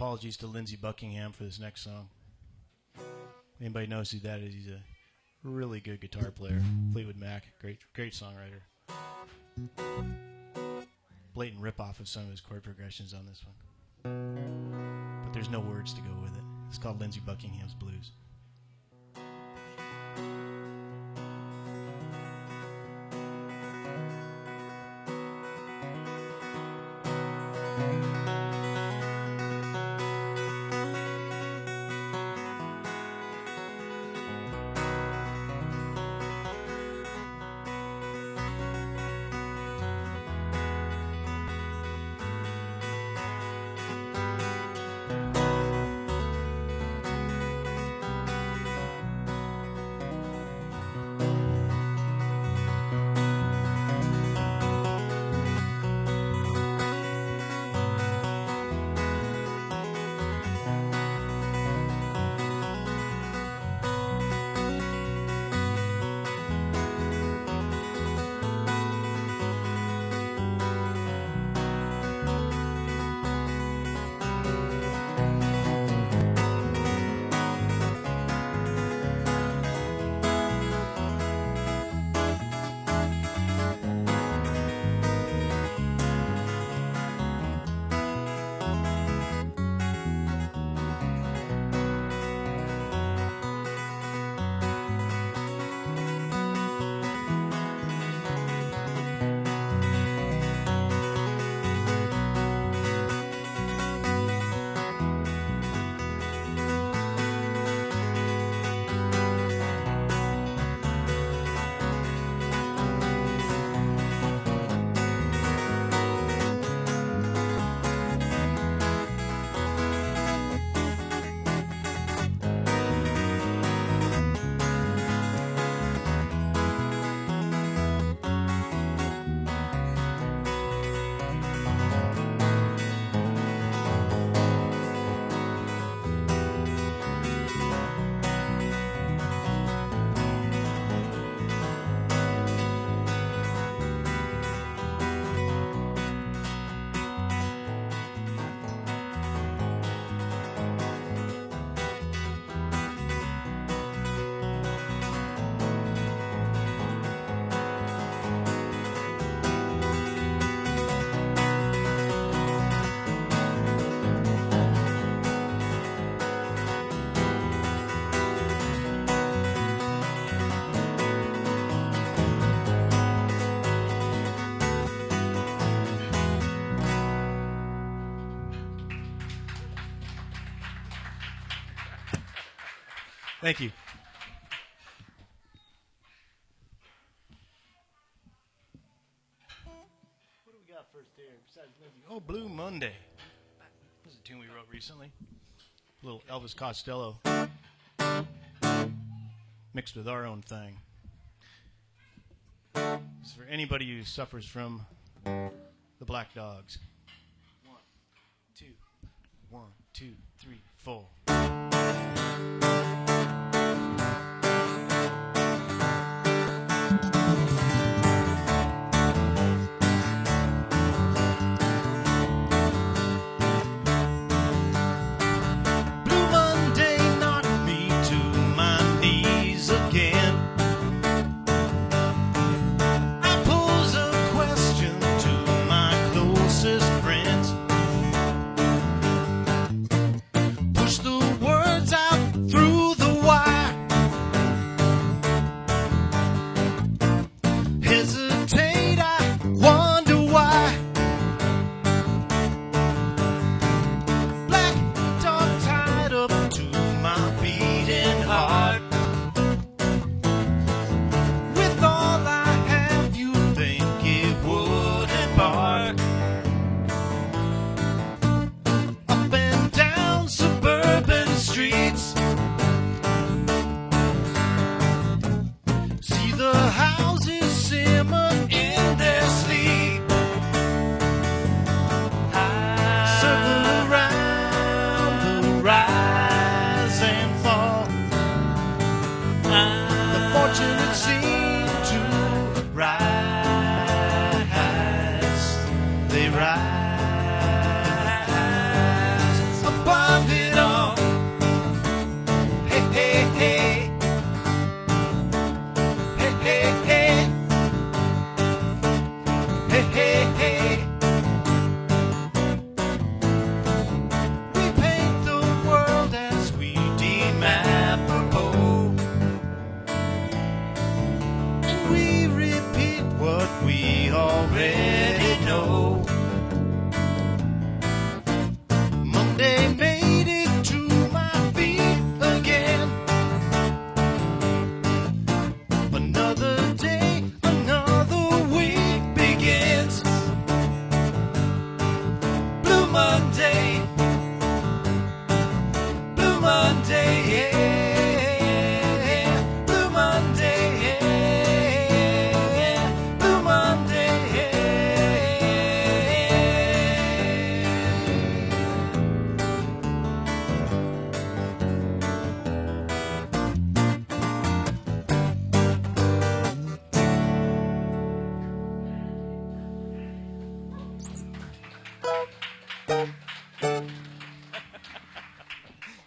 apologies to Lindsey Buckingham for this next song. Anybody knows who that is? He's a really good guitar player. Fleetwood Mac, great songwriter. Blatant ripoff of some of his chord progressions on this one. But there's no words to go with it. It's called Lindsey Buckingham's Blues. Thank you. What do we got first here besides Lindsey? Oh, Blue Monday. This is a tune we wrote recently. A little Elvis Costello mixed with our own thing. This is for anybody who suffers from the Black Dogs. 1, 2, 1, 2, 3, 4. Push the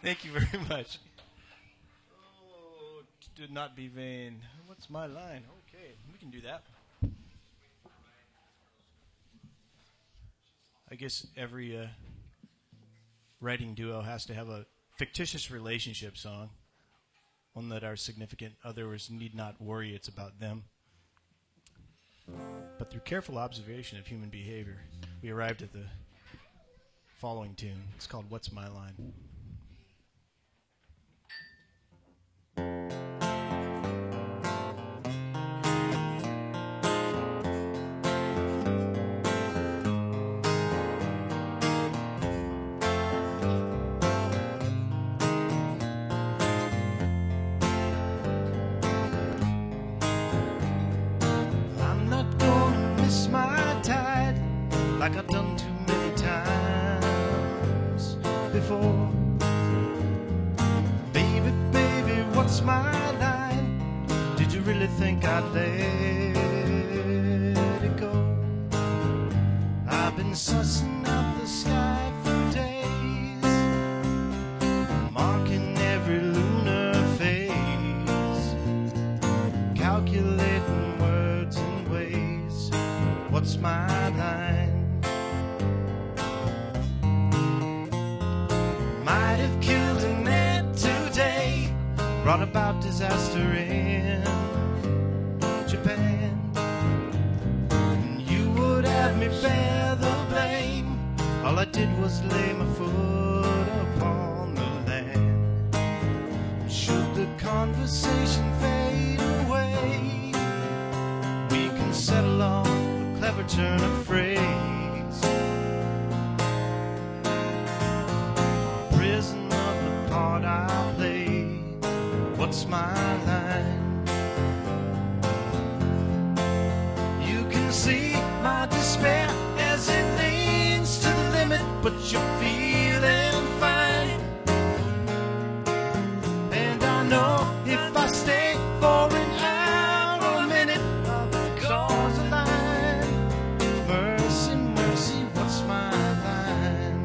Thank you very much. Oh, do not be vain. What's my line? Okay, we can do that. I guess every writing duo has to have a fictitious relationship song, one that our significant others need not worry it's about them. But through careful observation of human behavior, we arrived at the following tune. It's called What's My Line? Like I've done too many times before. Baby, baby, what's my line? Did you really think I'd let it go? I've been sussing out the sky for days, marking every lunar phase, calculating words and ways. What's my line? Might have killed a net today, brought about disaster in Japan, and you would have me bear the blame. All I did was lay my foot upon the land. Should the conversation fade away, we can settle on a clever turn of phrase. Prison of the part I play. What's my line? You can see my despair as it leans to the limit, but you're feeling fine. And I know if I stay for an hour or a minute, I'll cause a line. Mercy, mercy, what's my line?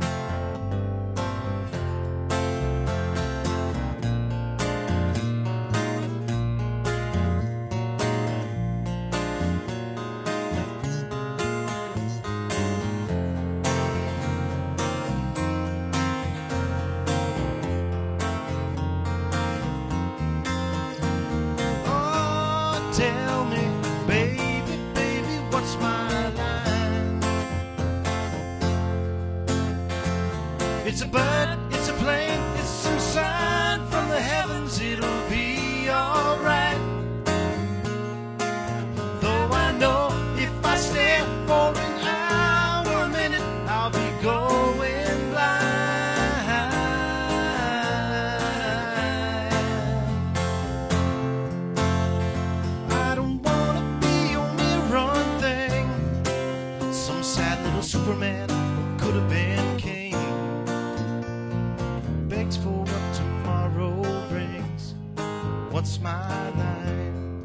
Tell me, baby, baby, what's my line? It's a bird, it's a plane, it's some sign from the heavens, it'll be alright. Though I know if I stay for an hour or a minute, I'll be going blind. Superman could have been king, begs for what tomorrow brings. What's my line?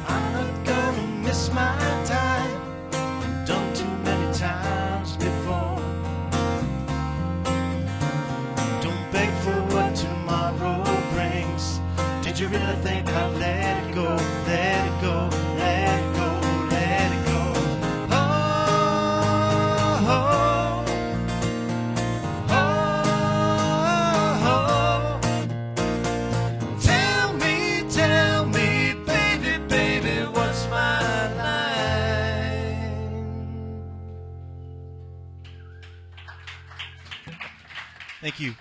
I'm not gonna miss my time. I've done too many times before. What tomorrow brings. Did you really think I'd let it go, let it go, let it go, let it go? Oh, oh, oh, oh. Tell me, baby, baby, what's my line? Thank you.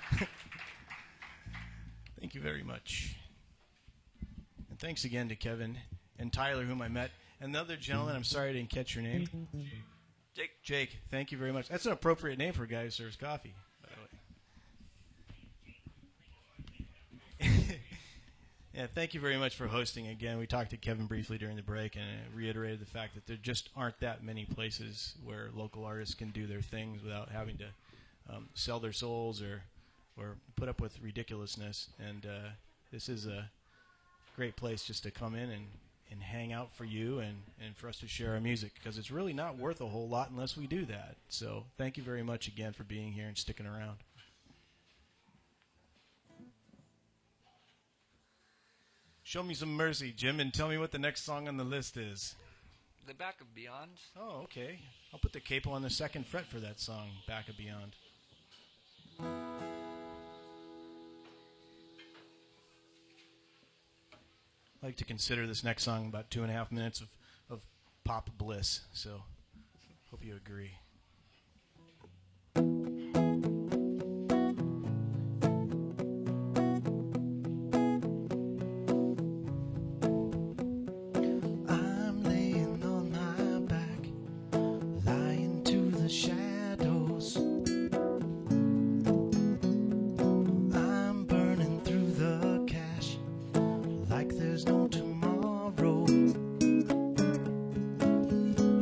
Thank you very much. And thanks again to Kevin and Tyler, whom I met. And the other gentleman, I'm sorry I didn't catch your name. Jake. Jake, thank you very much. That's an appropriate name for a guy who serves coffee, by the way. Yeah, thank you very much for hosting again. We talked to Kevin briefly during the break and reiterated the fact that there just aren't that many places where local artists can do their things without having to sell their souls or put up with ridiculousness. And this is great place just to come in and hang out for you and for us to share our music, because it's really not worth a whole lot unless we do that. So thank you very much again for being here and sticking around. Show me some mercy, Jim, and tell me what the next song on the list is. The Back of Beyond. Oh, okay. I'll put the capo on the 2nd fret for that song, Back of Beyond. I like to consider this next song about 2.5 minutes of pop bliss, so hope you agree. I'm laying on my back, lying to the shadows. I'm burning through the cash like there's no tomorrow.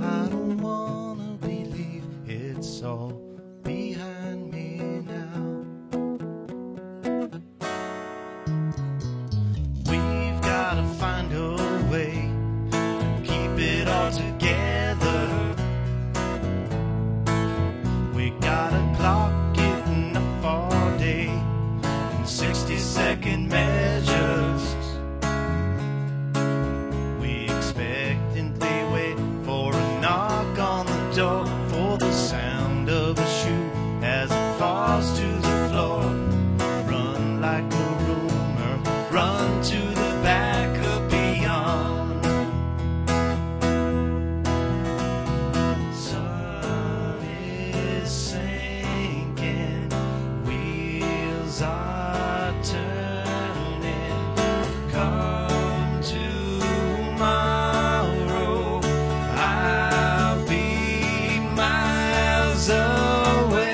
I don't wanna believe it's all behind me now. We've gotta find a way to keep it all together. We got a clock getting up all day in 60-second measures. Door for the sound of a shoe as it falls to the floor. Run like a rumor, run to the back of beyond. Sun is sinking, wheels are turning. Come tomorrow, away.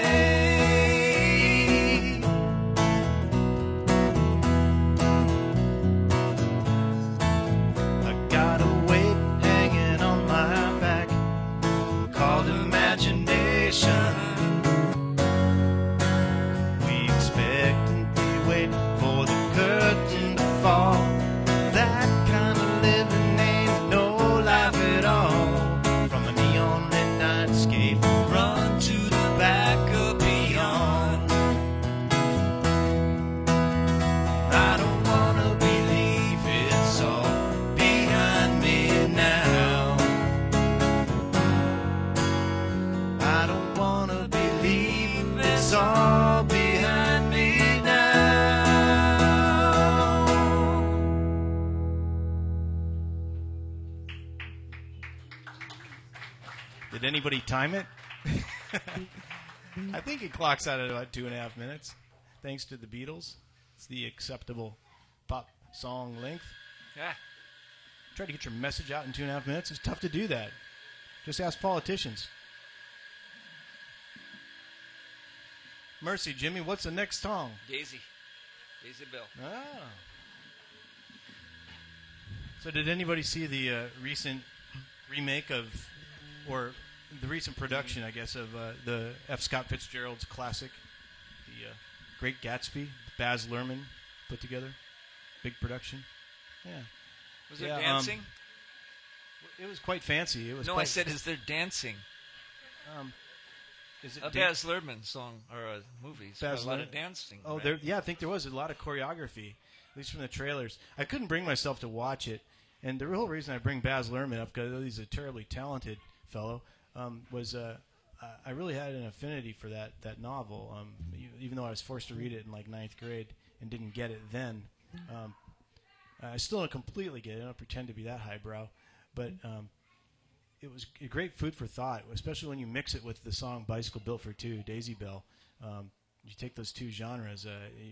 I got a weight hanging on my back called imagination. We expectantly wait for the curtain to fall. That kind of living ain't no life at all. From a neon lit nightscape, run to the back of beyond. I don't wanna believe it's all behind me now. I don't wanna believe it's all behind me now. Did anybody time it? I think it clocks out at about 2.5 minutes, thanks to the Beatles. It's the acceptable pop song length. Yeah. Try to get your message out in 2.5 minutes. It's tough to do that. Just ask politicians. Mercy, Jimmy, what's the next song? Daisy Bell. Ah. So did anybody see the recent remake of, or the recent production, I guess, of the F. Scott Fitzgerald's classic, The Great Gatsby? Baz Luhrmann put together. Big production. Yeah. Was there dancing? It was quite fancy. It was. No, I said, is there dancing? Is it a Baz Luhrmann song or a movie? It's got a lot of dancing. Oh, right? I think there was a lot of choreography, at least from the trailers. I couldn't bring myself to watch it, and the real reason I bring Baz Luhrmann up, because he's a terribly talented fellow, was I really had an affinity for that novel, even though I was forced to read it in like 9th grade and didn't get it then. I still don't completely get it. I don't pretend to be that highbrow, but it was a great food for thought, especially when you mix it with the song Bicycle Built for Two, Daisy Bell. You take those two genres,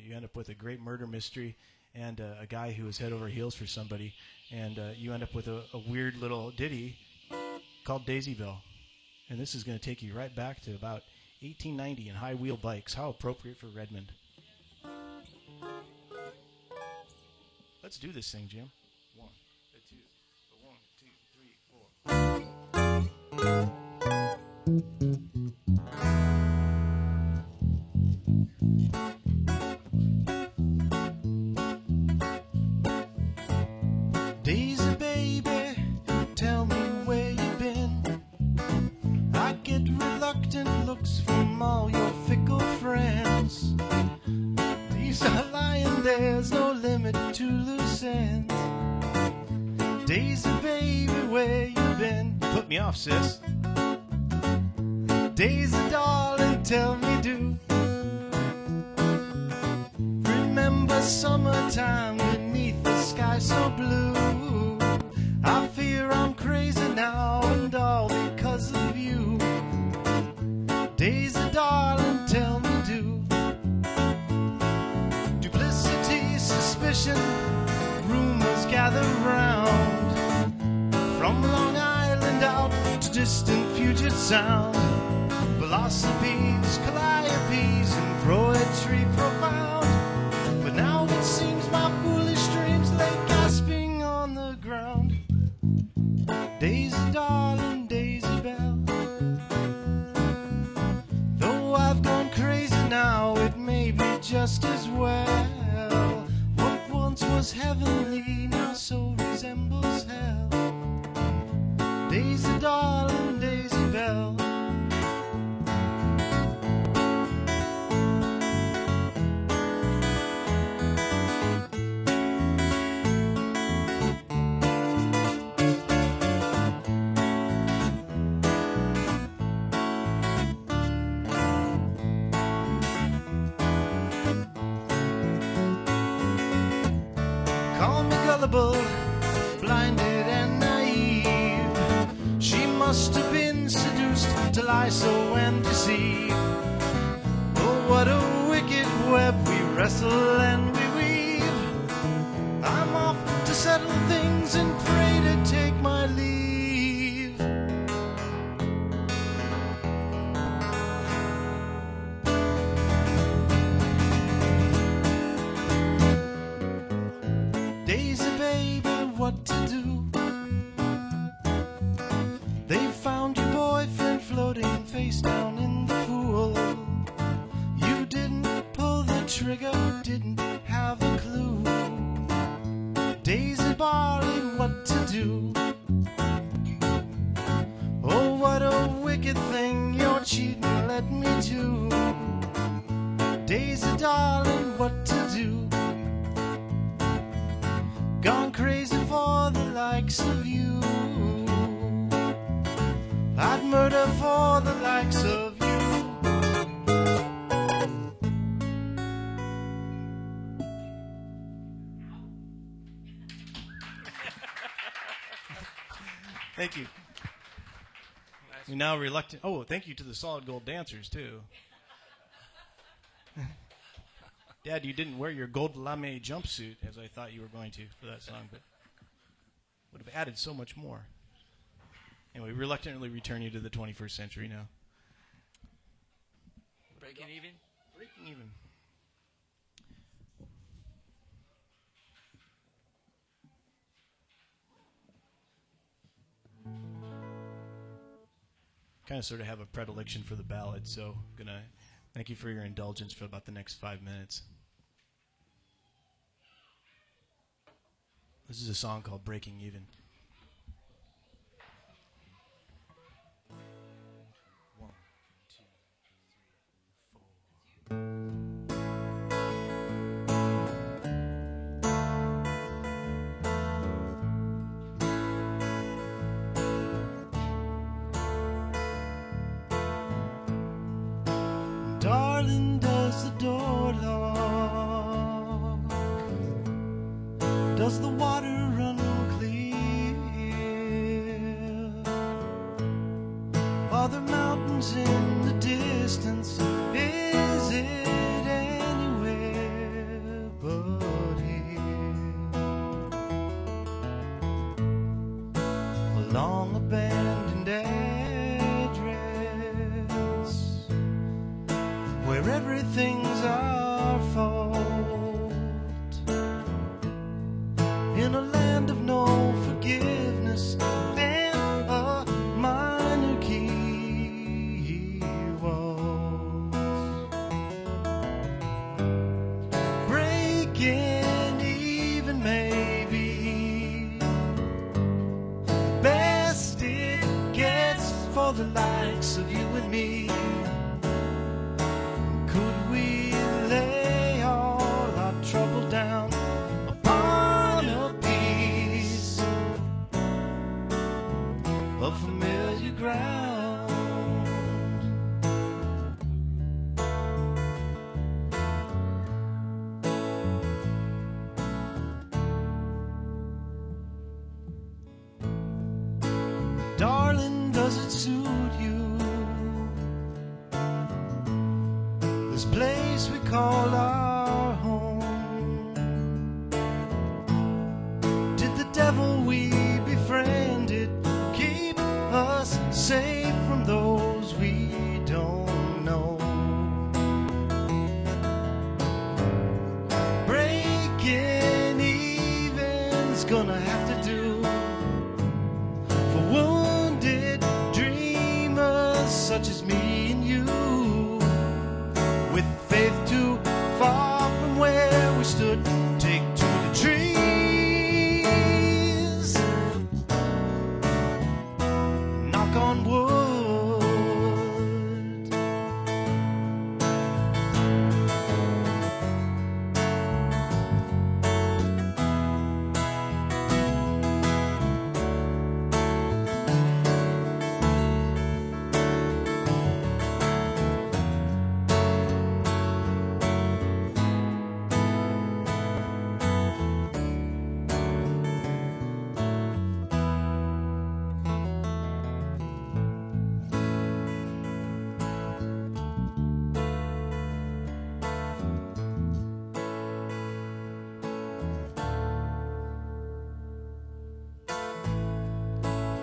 you end up with a great murder mystery and a guy who is head over heels for somebody, and you end up with a weird little ditty called Daisy Bell. And this is going to take you right back to about 1890 and high wheel bikes. How appropriate for Redmond. Let's do this thing, Jim. 1, 2, 1, 2, 3, 4. Daisy, baby, tell me where you've been. I get reluctant looks from all your fickle friends. These are lying, there's no limit to loose ends. Daisy, baby, where you been? Put me off, sis. Daisy, darling, tell me do. Remember summertime beneath the sky so blue. I fear I'm crazy now, and all because of you. Daisy, darling, tell me do. Duplicity, suspicion, rumors gather round. From Long Island out to distant Puget Sound. Philosophies, calliopes, and poetry profound. But now it seems my foolish dreams lay gasping on the ground. Daisy, darling, Daisy Bell. Though I've gone crazy now, it may be just as well. What once was heavenly now so resembles hell. Daisy, darling, Daisy Bell. Call me gullible, blinded and naive. She must have been seduced to lie so and deceive. Oh, what a wicked web we wrestle and we weave. I'm off to settle things and pray to take my leave. Daisy, baby, what to do? They found your boyfriend floating face down in the pool. You didn't pull the trigger, didn't have a clue. Daisy, Barley, what to do? Oh, what a wicked thing your cheating led me to. Daisy, darling, what to do? Gone crazy for the likes of you. I'd murder for the likes of you. Thank you. You're now reluctant. Oh, thank you to the Solid Gold dancers, too. Dad, you didn't wear your gold lame jumpsuit as I thought you were going to for that song, but would have added so much more. Anyway, reluctantly return you to the 21st century now. Breaking even? Breaking even. Kind of sort of have a predilection for the ballad, so I'm going to thank you for your indulgence for about the next 5 minutes. This is a song called Breaking Even. One, two, three, four. Darling, does the door lock? Does the water run clear? Are there mountains in the distance? Is it anywhere but here? A long abandoned address where everything's our fault. In a land of no forgiveness and a monarchy walls. Breaking even maybe for the likes of you and me? Could we lay all our trouble down upon a piece of familiar ground? Darling, does it suit you? This place we call our home. Did the devil we befriended keep us safe from those we don't know? Breaking even's gonna have to do for wounded dreamers such as me and you, with faith too far from where we stood. Take to the trees, knock on wood.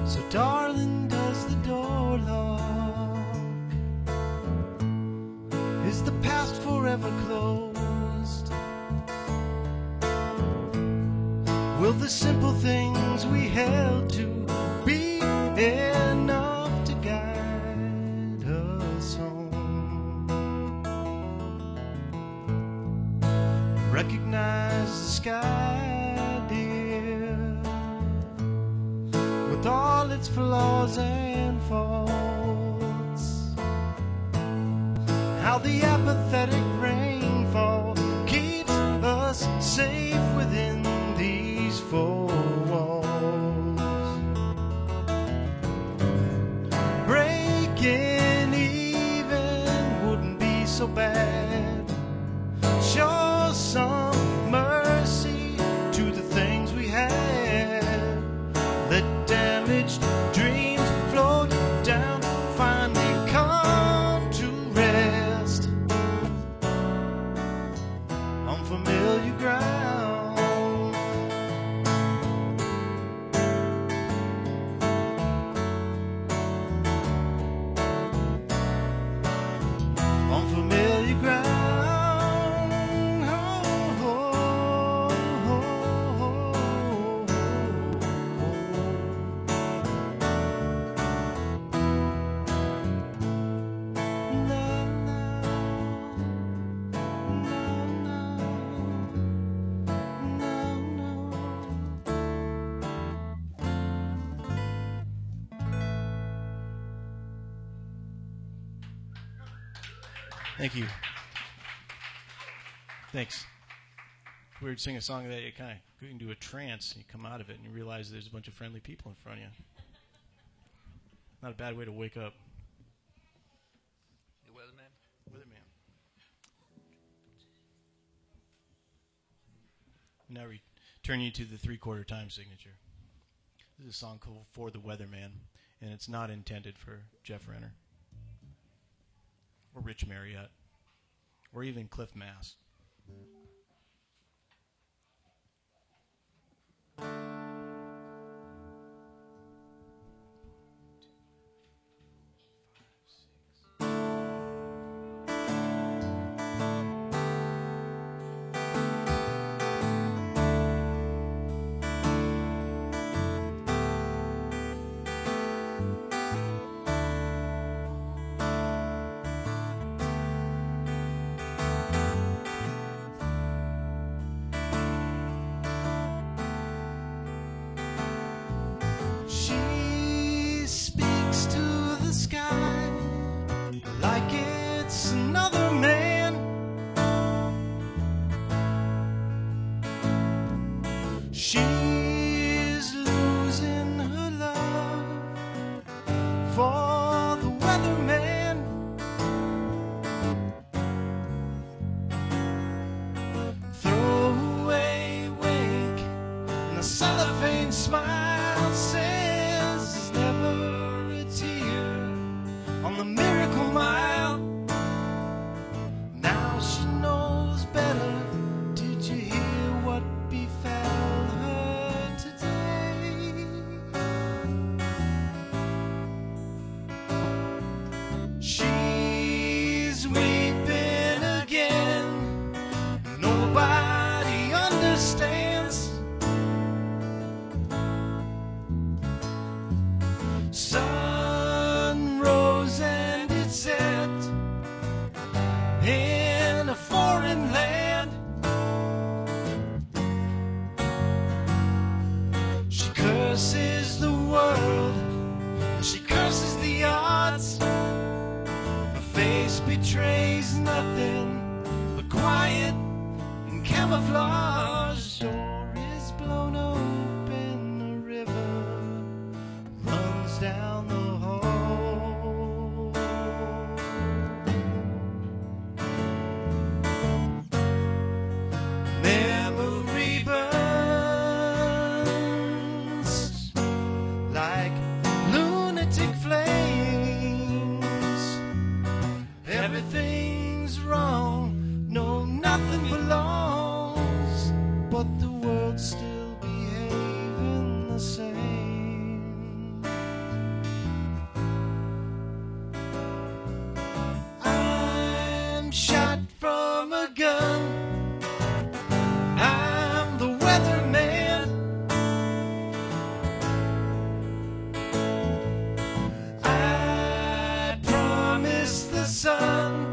So darling, does the door lock? Is the past forever closed? Will the simple things we held to be enough to guide us home? Recognize the sky, dear, with all its flaws and faults. How the apathetic rainfall keeps us safe within these four walls. Breaking even wouldn't be so bad. Show some mercy to the things we had. Let damaged dreams float down, finally come to rest on familiar ground. On familiar ground. Thank you. Thanks. Weird, sing a song that you kind of go into a trance and you come out of it and you realize there's a bunch of friendly people in front of you. Not a bad way to wake up. The Weatherman? Weatherman. Now return you to the 3/4 time signature. This is a song called For the Weatherman, and it's not intended for Jeff Renner or Rich Marriott or even Cliff Mass. sun rose and it set in a foreign land. She curses the world, she curses the odds. Her face betrays nothing but quiet and camouflage. The door is blown open, a river runs down the hall. Memory burns like lunatic flames. Everything's wrong, no, nothing belongs, but the world's still behaving the same. I'm shot from a gun, I'm the weatherman. I promised the sun,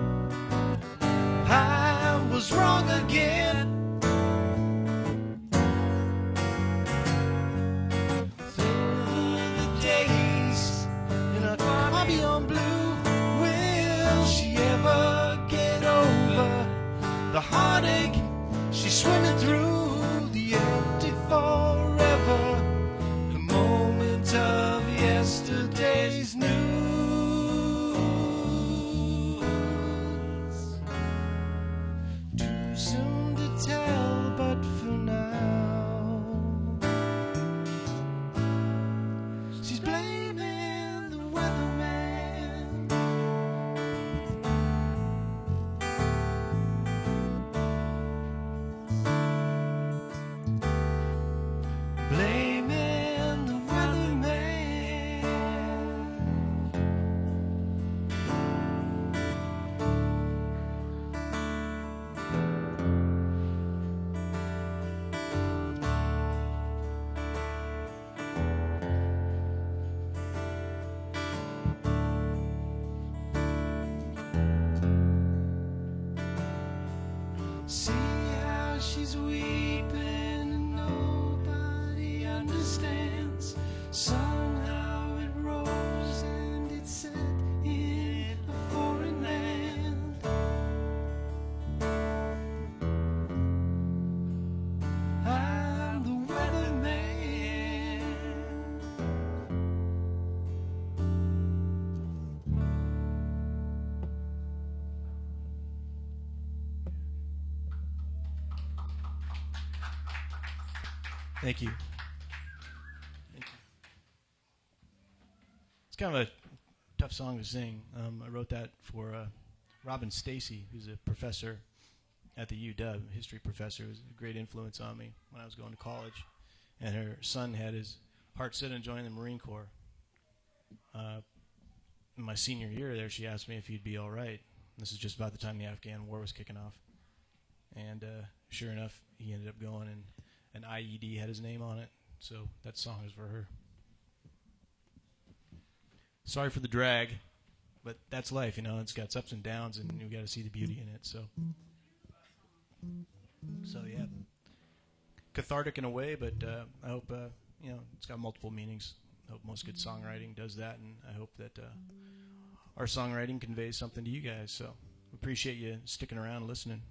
I was wrong again. Through the days in a car beyond blue, will she ever get over the heartache she's swimming through? The empty forever, the moment of yesterday's news. Too soon to tell, but for now, she's blaming the weatherman. Blaming the weatherman. See how she's weeping and nobody understands. Somehow it rose and it set in a foreign land. I'm the weatherman. Thank you. Thank you. It's kind of a tough song to sing. I wrote that for Robin Stacy, who's a professor at the UW, history professor, who was a great influence on me when I was going to college. And her son had his heart set on joining the Marine Corps. In my senior year there, she asked me if he'd be all right. This is just about the time the Afghan war was kicking off. And sure enough, he ended up going, and an IED had his name on it. So that song is for her. Sorry for the drag, but that's life, you know. It's got its ups and downs, and you got to see the beauty in it. So yeah, cathartic in a way, but I hope you know, it's got multiple meanings. I hope most good songwriting does that, and I hope that our songwriting conveys something to you guys. So appreciate you sticking around and listening.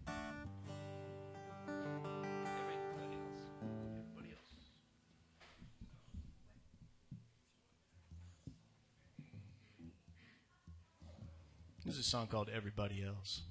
This is a song called Everybody Else.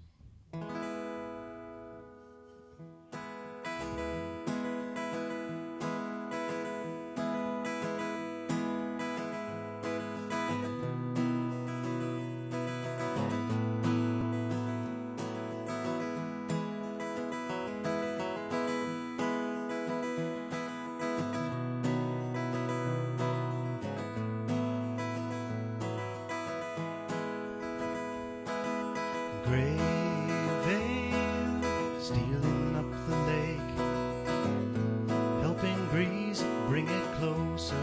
Gray veil stealing up the lake, helping breeze bring it closer.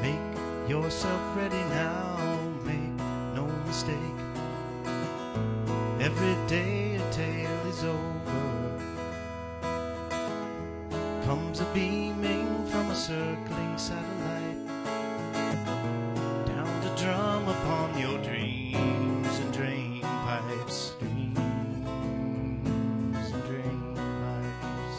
Make yourself ready now, make no mistake. Every day a tale is over. Comes a beaming from a circling satellite, down to drum upon your dreams and drain pipes. Dreams and drain pipes.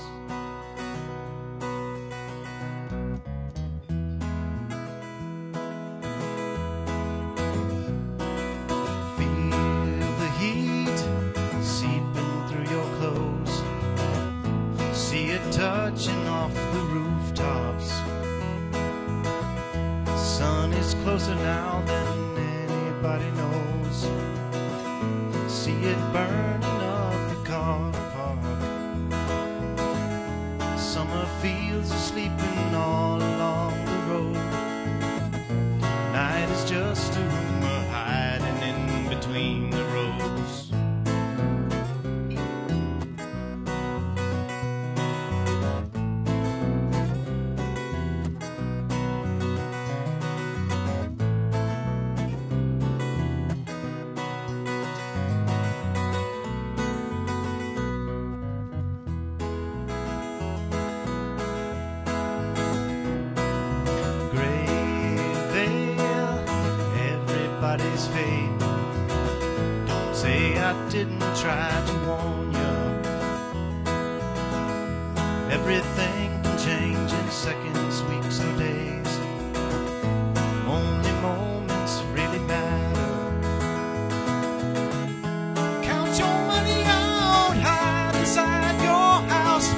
Feel the heat seeping through your clothes. See it touching off the rooftops. The sun is closer now than anybody knows. See it burning up the car park. Summer fields are sleeping all along the road. Night is just a rumor hiding in between the rows. Everybody's fate. Don't say I didn't try to warn you. Everything can change in seconds, weeks, or days. Only moments really matter. Count your money out, hide inside your house.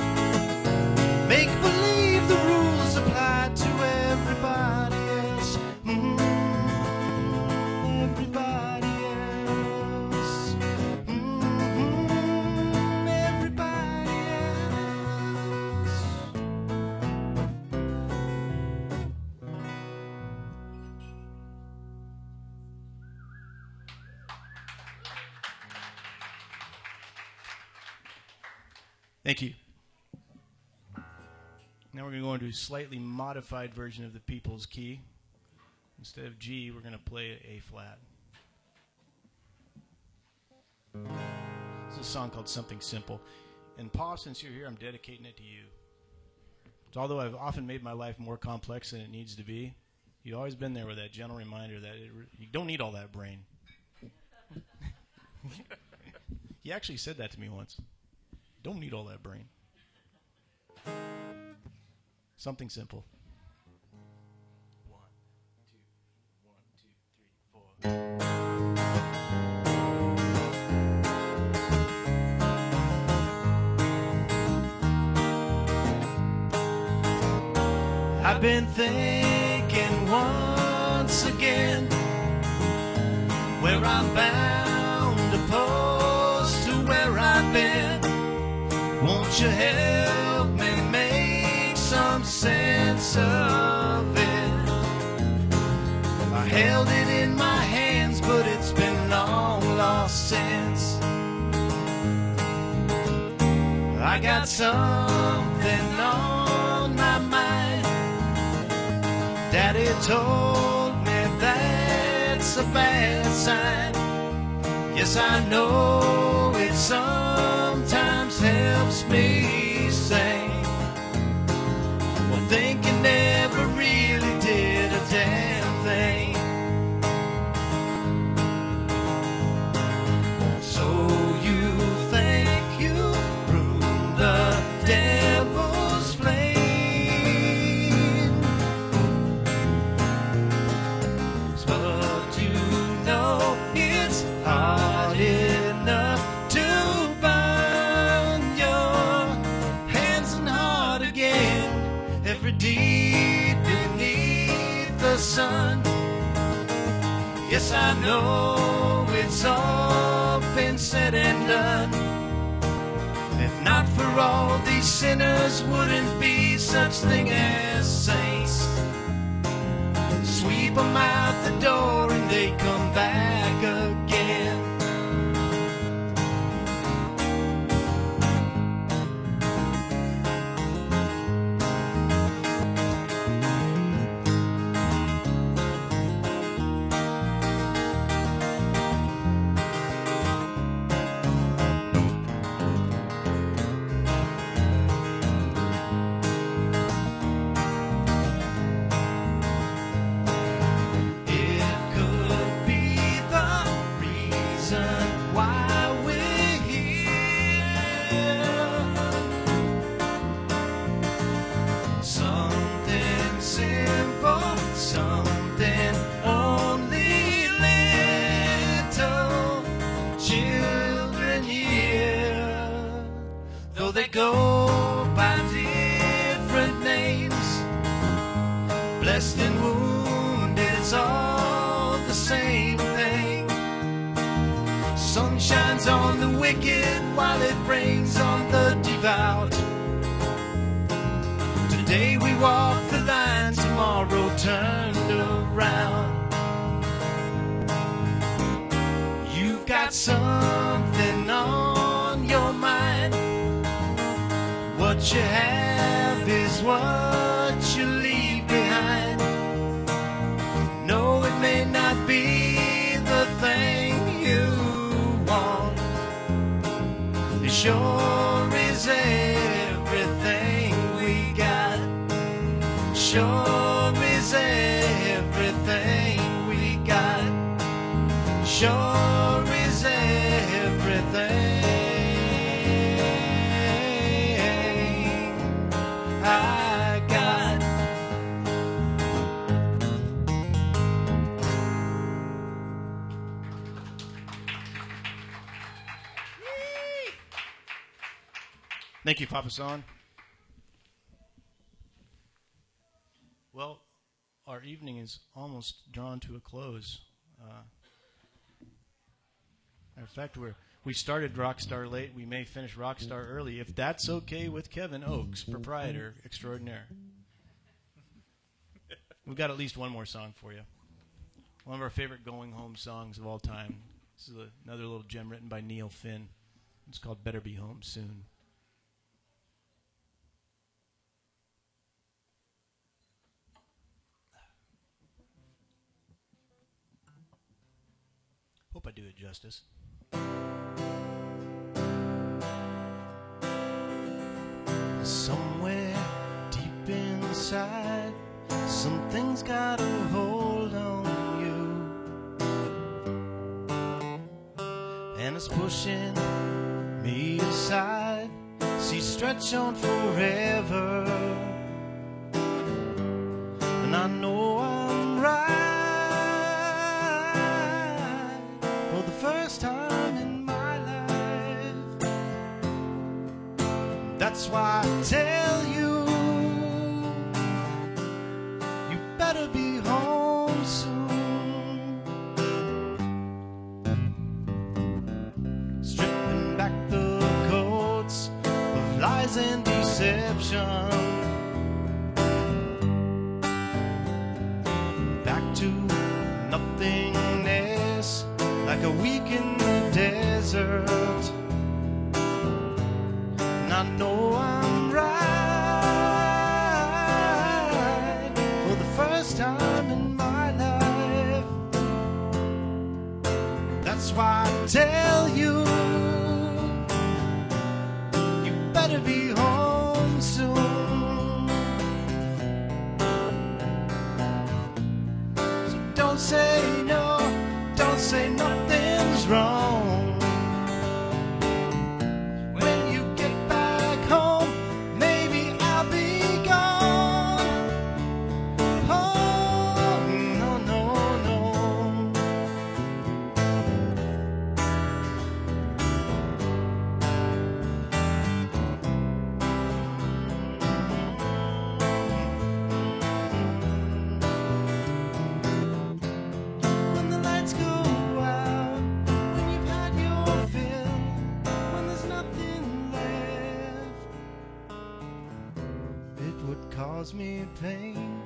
Make believe the rules apply to everybody else. Everybody else. Everybody else. Thank you. Now we're going to go into a slightly modified version of the People's Key. Instead of G, we're going to play A flat. This is a song called Something Simple. And Pa, since you're here, I'm dedicating it to you. So although I've often made my life more complex than it needs to be, you've always been there with that gentle reminder that you don't need all that brain. He actually said that to me once. Don't need all that brain. Something simple. 1, 2, 1, 2, 3, 4. I've been thinking once again where I'm bound opposed to where I've been. Won't you help me make some sense of it? I held it in my hands, but it's been long lost since. I got something on my mind. Daddy told me that's a bad sign. Yes, I know it sometimes helps me sing. Well, thinking never really did a damn thing. So you think you ruined the devil's flame, but you know it's hard enough to burn your hands and heart again. Every deed beneath the sun. Yes, I know it's all been said and done. If not for all these sinners, wouldn't be such thing as saints. Sweep them out the door and they come back again. blessed and wounded, it's all the same thing. Sun shines on the wicked while it rains on the devout. Today we walk the line, tomorrow turned around. You've got something on your mind. What you have is what you leave behind. No, it may not be the thing you want. It sure is everything we got. Sure is everything we got. Sure is everything I got. Thank you, Papa San. Well, our evening is almost drawn to a close. Matter of fact, we started Rockstar late. We may finish Rockstar early, if that's okay with Kevin Oakes, proprietor extraordinaire. We've got at least one more song for you. One of our favorite going home songs of all time. This is another little gem written by Neil Finn. It's called Better Be Home Soon. Hope I do it justice. Somewhere deep inside, something's got a hold on you, and it's pushing me aside. See, stretch on forever, and I know I'm right for the first time in my life. That's why I tell you, you better be home soon. Stripping back the coats of lies and deception, back to nothingness, like a week in the desert. And I know I'm right for the first time in my life. That's why I tell you, you better be home soon. So don't say no, don't say nothing's wrong. When you get back home, maybe I'll be gone. Oh, no, no, no. When the lights go out, when you've had your fill, when there's nothing left, it would cause me pain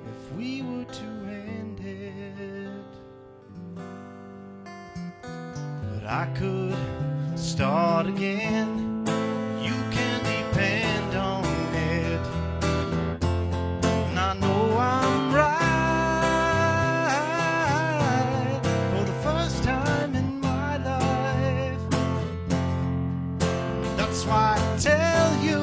if we were to end it. But I could start again. You can depend on it. And I know I'm right for the first time in my life. That's why I tell you,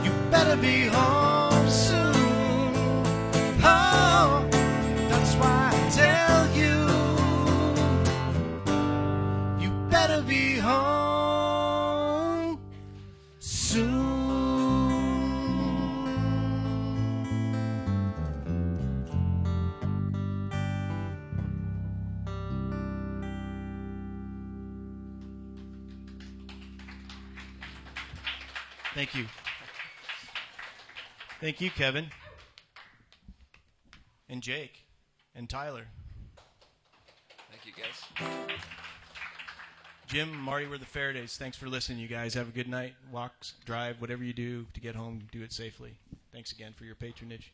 you better be home soon. Oh, that's why I tell you, you better be home soon. Thank you. Thank you, Kevin. And Jake. And Tyler. Thank you, guys. Jim, Marty, we're the Faradays. Thanks for listening, you guys. Have a good night. Walk, drive, whatever you do to get home, do it safely. Thanks again for your patronage.